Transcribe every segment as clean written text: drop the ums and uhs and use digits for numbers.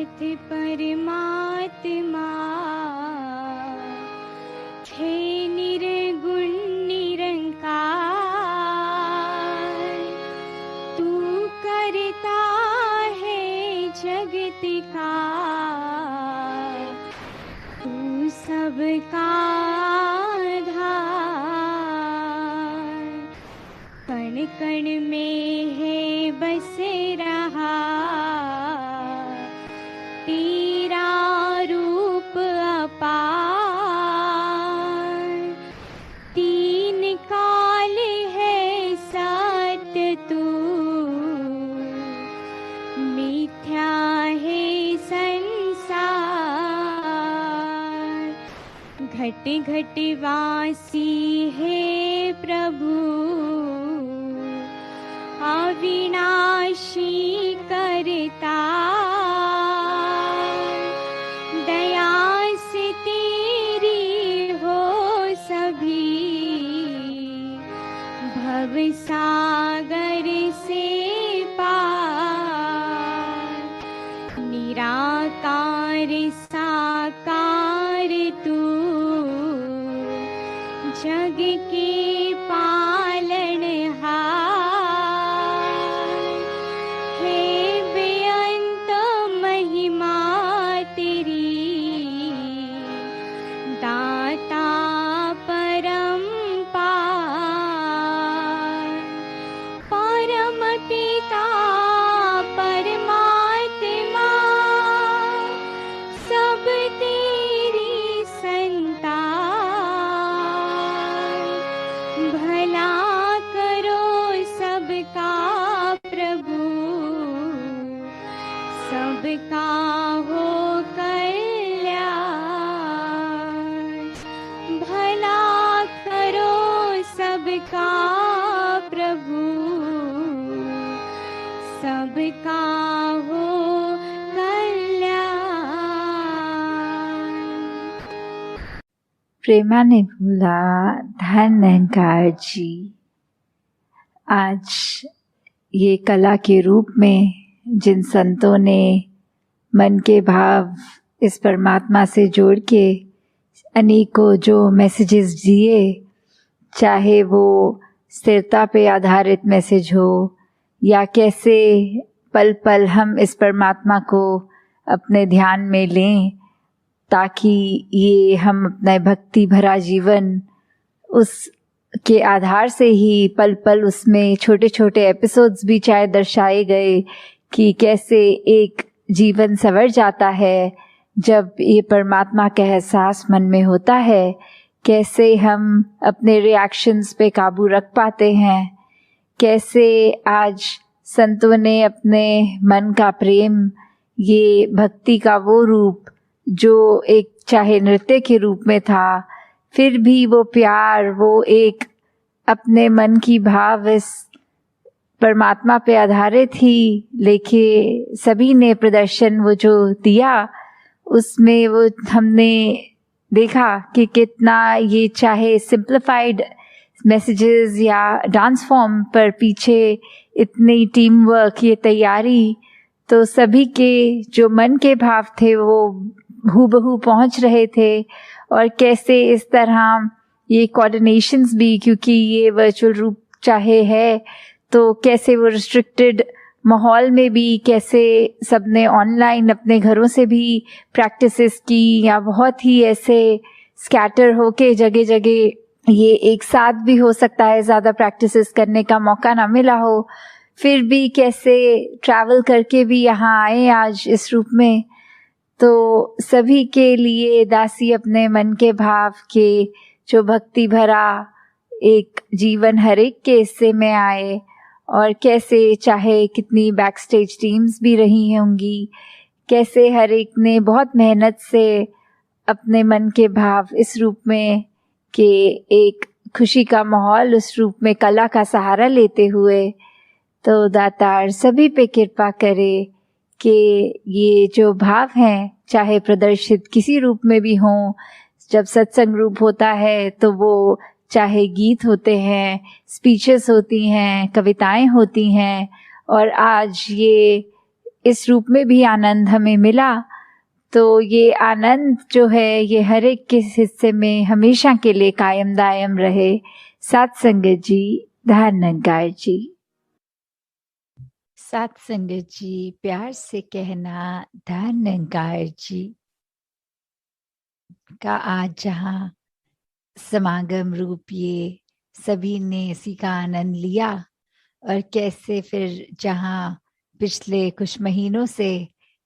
साथ परमात्मा थे निर्गुण निरंकार। तू करता है जगत का, तू सबका आधार। कण कण में है बस रहा तेरा रूप अपार। तीन काल है सत्य तू, मिथ्या है संसार। घट घट वासी है प्रभु, अविनाशी करता। दया से तेरी हो सभी, भव सागर से पार। निराकार साकार तू, जग के पालनहार। हे बेअंत महिमा तेरी, दाता परम्पार। परम पिता परमात्मा, सब तेरी संतान। भला करो सबका प्रभु, सबका हो कल्याण। भला करो सबका प्रभु, सबका हो कल्याण। प्रेमा ने बोला, धन अहंकार जी, आज ये कला के रूप में जिन संतों ने मन के भाव इस परमात्मा से जोड़ के अनेकों जो मैसेजेस दिए, चाहे वो स्थिरता पे आधारित मैसेज हो या कैसे पल पल हम इस परमात्मा को अपने ध्यान में लें ताकि ये हम अपना भक्ति भरा जीवन उस के आधार से ही पल पल उसमें छोटे छोटे एपिसोड्स भी चाहे दर्शाए गए कि कैसे एक जीवन संवर जाता है जब ये परमात्मा का एहसास मन में होता है। कैसे हम अपने रिएक्शंस पे काबू रख पाते हैं, कैसे आज संतों ने अपने मन का प्रेम, ये भक्ति का वो रूप जो एक चाहे नृत्य के रूप में था, फिर भी वो प्यार, वो एक अपने मन की भाव इस परमात्मा पे आधारित ही लेके सभी ने प्रदर्शन वो जो दिया, उसमें वो हमने देखा कि कितना ये चाहे सिंप्लीफाइड मैसेजेस या डांस फॉर्म पर पीछे इतनी टीम वर्क, ये तैयारी, तो सभी के जो मन के भाव थे वो हूबहू पहुंच रहे थे। और कैसे इस तरह ये कोऑर्डिनेशंस भी, क्योंकि ये वर्चुअल रूप चाहे है तो कैसे वो रिस्ट्रिक्टेड माहौल में भी कैसे सबने ऑनलाइन अपने घरों से भी प्रैक्टिसेस की या बहुत ही ऐसे स्कैटर होके जगह जगह ये एक साथ भी हो सकता है ज़्यादा प्रैक्टिसेस करने का मौका ना मिला हो, फिर भी कैसे ट्रैवल करके भी यहाँ आए आज इस रूप में। तो सभी के लिए दासी अपने मन के भाव के जो भक्ति भरा एक जीवन हर एक के हिस्से में आए, और कैसे चाहे कितनी बैक स्टेज टीम्स भी रही होंगी, कैसे हर एक ने बहुत मेहनत से अपने मन के भाव इस रूप में कि एक खुशी का माहौल उस रूप में कला का सहारा लेते हुए, तो दातार सभी पे कृपा करे कि ये जो भाव हैं चाहे प्रदर्शित किसी रूप में भी हों, जब सत्संग रूप होता है तो वो चाहे गीत होते हैं, स्पीचेस होती हैं, कविताएं होती हैं, और आज ये इस रूप में भी आनंद हमें मिला, तो ये आनंद जो है ये हर एक के हिस्से में हमेशा के लिए कायम दायम रहे। साथ संगत जी, धन्यकार जी। साथ संगत जी, प्यार से कहना धन्यकार जी का आज जहाँ समागम रूप ये सभी ने इसी का आनंद लिया, और कैसे फिर जहाँ पिछले कुछ महीनों से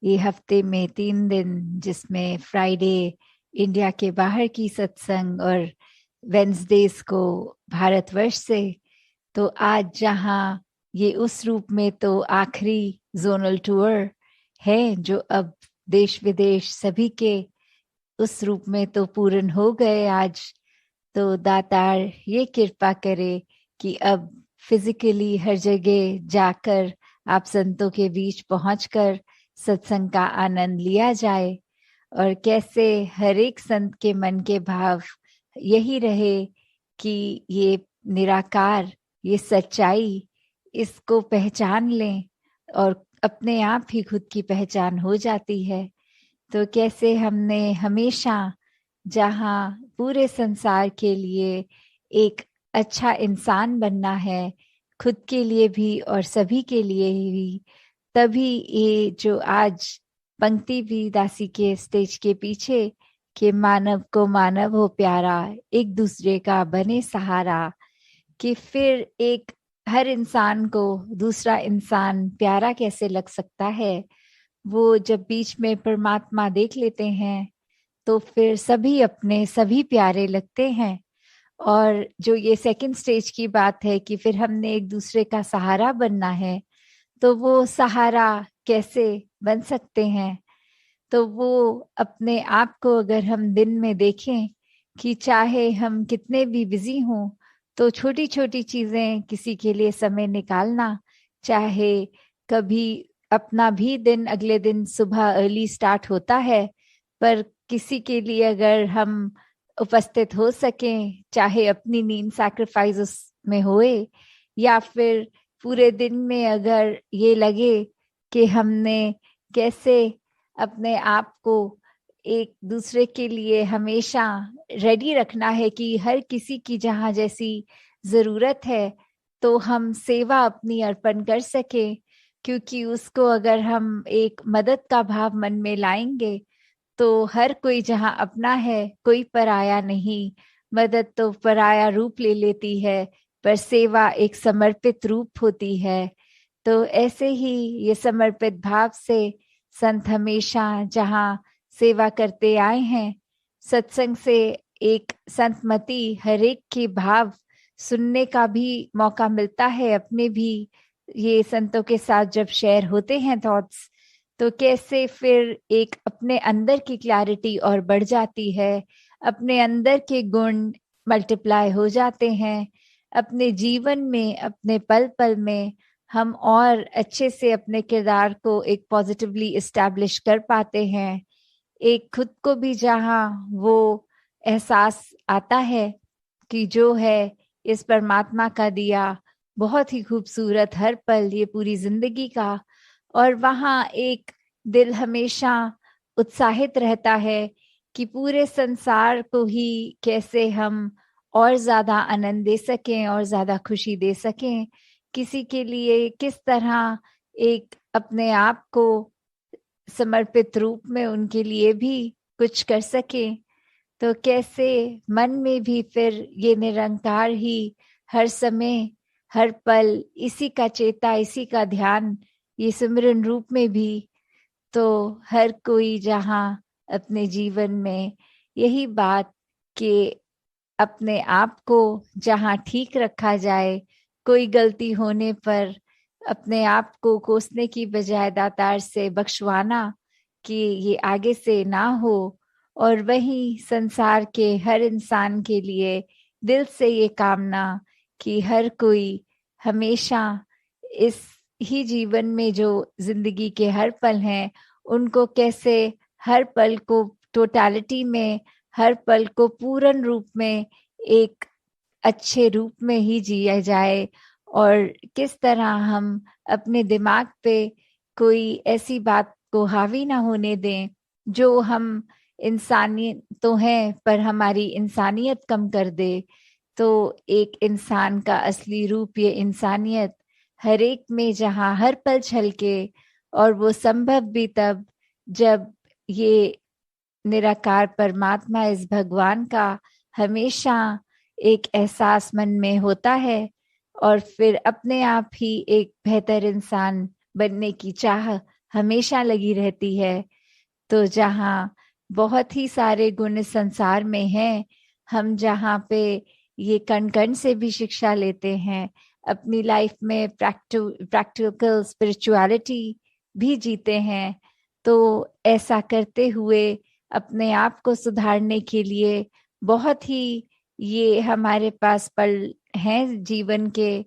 ये हफ्ते में 3 दिन, जिसमें फ्राइडे इंडिया के बाहर की सत्संग और वेंसडेज को भारतवर्ष से, तो आज जहाँ ये उस रूप में तो आखिरी जोनल टूर है जो अब देश विदेश सभी के उस रूप में तो पूर्ण हो गए आज, तो दातार ये कृपा करे कि अब फिजिकली हर जगह जाकर आप संतों के बीच पहुंचकर सत्संग का आनंद लिया जाए, और कैसे हर एक संत के मन के भाव यही रहे कि ये निराकार, ये सच्चाई, इसको पहचान लें और अपने आप ही खुद की पहचान हो जाती है। तो कैसे हमने हमेशा जहाँ पूरे संसार के लिए एक अच्छा इंसान बनना है, खुद के लिए भी और सभी के लिए भी, तभी ये जो आज पंक्ति भी दासी के स्टेज के पीछे कि मानव को मानव हो प्यारा, एक दूसरे का बने सहारा, कि फिर एक हर इंसान को दूसरा इंसान प्यारा कैसे लग सकता है, वो जब बीच में परमात्मा देख लेते हैं तो फिर सभी अपने सभी प्यारे लगते हैं। और जो ये सेकंड स्टेज की बात है कि फिर हमने एक दूसरे का सहारा बनना है, तो वो सहारा कैसे बन सकते हैं, तो वो अपने आप को अगर हम दिन में देखें कि चाहे हम कितने भी बिजी हों, तो छोटी छोटी चीजें किसी के लिए समय निकालना, चाहे कभी अपना भी दिन अगले दिन सुबह अर्ली स्टार्ट होता है, पर किसी के लिए अगर हम उपस्थित हो सकें, चाहे अपनी नींद सैक्रिफाइस उसमें होए, या फिर पूरे दिन में अगर ये लगे कि हमने कैसे अपने आप को एक दूसरे के लिए हमेशा रेडी रखना है कि हर किसी की जहाँ जैसी जरूरत है तो हम सेवा अपनी अर्पण कर सके, क्योंकि उसको अगर हम एक मदद का भाव मन में लाएंगे तो हर कोई जहाँ अपना है, कोई पराया नहीं। मदद तो पराया रूप ले लेती है, पर सेवा एक समर्पित रूप होती है। तो ऐसे ही ये समर्पित भाव से संत हमेशा जहाँ सेवा करते आए हैं, सत्संग से एक संतमति हर एक के भाव सुनने का भी मौका मिलता है। अपने भी ये संतों के साथ जब शेयर होते हैं थॉट्स, तो कैसे फिर एक अपने अंदर की क्लैरिटी और बढ़ जाती है, अपने अंदर के गुण मल्टीप्लाई हो जाते हैं, अपने जीवन में अपने पल पल में हम और अच्छे से अपने किरदार को एक पॉजिटिवली इस्टेब्लिश कर पाते हैं। एक खुद को भी जहाँ वो एहसास आता है कि जो है इस परमात्मा का दिया बहुत ही खूबसूरत हर पल ये पूरी जिंदगी का, और वहाँ एक दिल हमेशा उत्साहित रहता है कि पूरे संसार को ही कैसे हम और ज्यादा आनंद दे सकें और ज्यादा खुशी दे सकें, किसी के लिए किस तरह एक अपने आप को समर्पित रूप में उनके लिए भी कुछ कर सके, तो कैसे मन में भी फिर ये निरंकार ही हर समय हर पल इसी का चेता, इसी का ध्यान, ये सिमरन रूप में भी, तो हर कोई जहाँ अपने जीवन में यही बात कि अपने आप को जहाँ ठीक रखा जाए, कोई गलती होने पर अपने आप को कोसने की बजाय दातार से बख्शवाना कि ये आगे से ना हो, और वही संसार के हर इंसान के लिए दिल से ये कामना कि हर कोई हमेशा इस ही जीवन में जो जिंदगी के हर पल हैं उनको कैसे हर पल को टोटलिटी में, हर पल को पूर्ण रूप में एक अच्छे रूप में ही जिया जाए, और किस तरह हम अपने दिमाग पे कोई ऐसी बात को हावी ना होने दें जो हम इंसानी तो हैं पर हमारी इंसानियत कम कर दे। तो एक इंसान का असली रूप ये इंसानियत हर एक में जहाँ हर पल छलके, और वो संभव भी तब जब ये निराकार परमात्मा इस भगवान का हमेशा एक एहसास मन में होता है, और फिर अपने आप ही एक बेहतर इंसान बनने की चाह हमेशा लगी रहती है। तो जहाँ बहुत ही सारे गुण इस संसार में हैं, हम जहाँ पे ये कण कण से भी शिक्षा लेते हैं, अपनी लाइफ में प्रैक्टिकल स्पिरिचुअलिटी भी जीते हैं, तो ऐसा करते हुए अपने आप को सुधारने के लिए बहुत ही ये हमारे पास पल हैं जीवन के,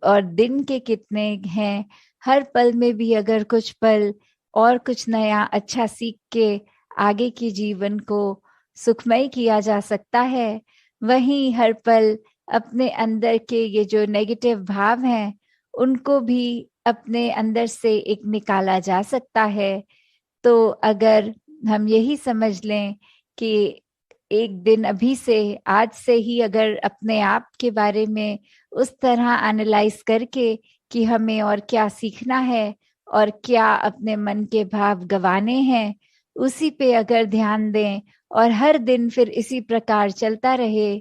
और दिन के कितने हैं। हर पल में भी अगर कुछ पल और कुछ नया अच्छा सीख के आगे के जीवन को सुखमय किया जा सकता है, वहीं हर पल अपने अंदर के ये जो नेगेटिव भाव हैं उनको भी अपने अंदर से एक निकाला जा सकता है। तो अगर हम यही समझ लें कि एक दिन अभी से, आज से ही अगर अपने आप के बारे में उस तरह एनालाइज करके कि हमें और क्या सीखना है और क्या अपने मन के भाव गंवाने हैं, उसी पे अगर ध्यान दें और हर दिन फिर इसी प्रकार चलता रहे,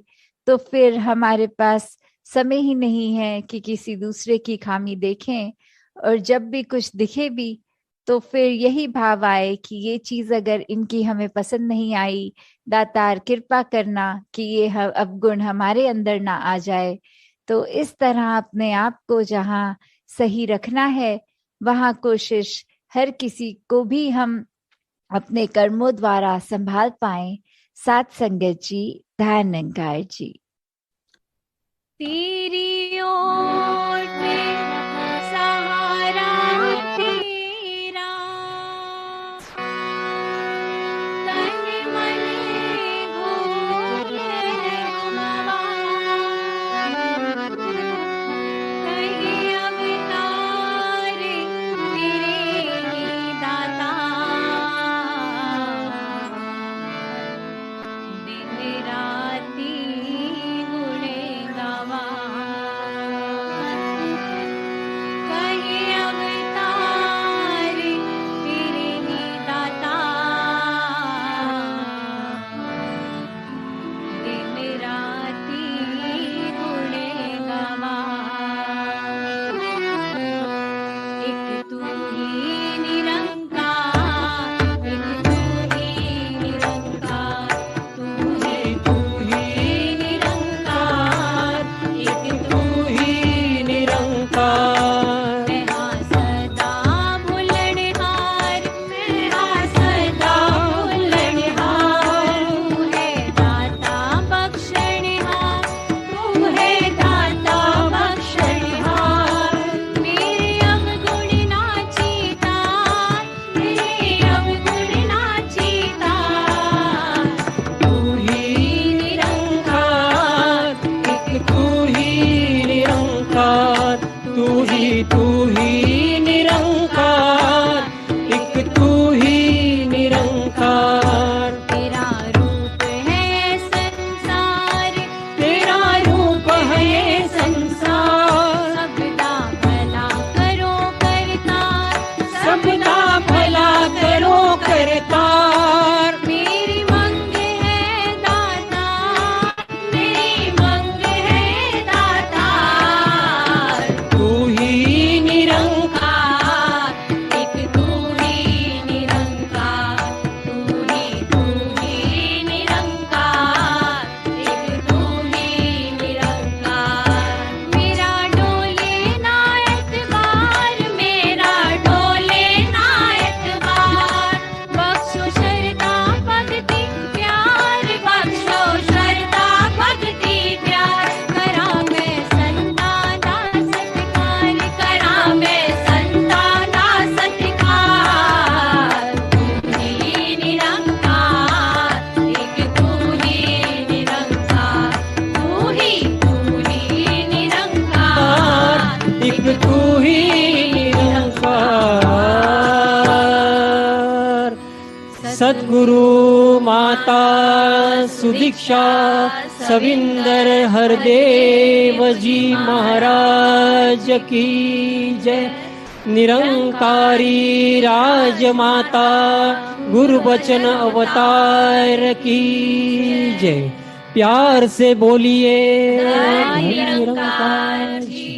तो फिर हमारे पास समय ही नहीं है कि किसी दूसरे की खामी देखें। और जब भी कुछ दिखे भी तो फिर यही भाव आए कि ये चीज अगर इनकी हमें पसंद नहीं आई, दातार कृपा करना कि ये अवगुण हमारे अंदर ना आ जाए। तो इस तरह अपने आप को जहाँ सही रखना है, वहाँ कोशिश हर किसी को भी हम अपने कर्मों द्वारा संभाल पाए। साथ संगत जी, ध्यान निरंकार जी। तेरी ओट सहारा तेरा, तन मन घोर गुमवा, कहीं अवतार तेरे ही दाता, दिन राती तू ही निरंकार। सद्गुरु माता सुदीक्षा सविंदर हरदेव जी महाराज की जय। निरंकारी राजमाता गुरुबचन अवतार की जय। प्यार से बोलिए निरंकार जी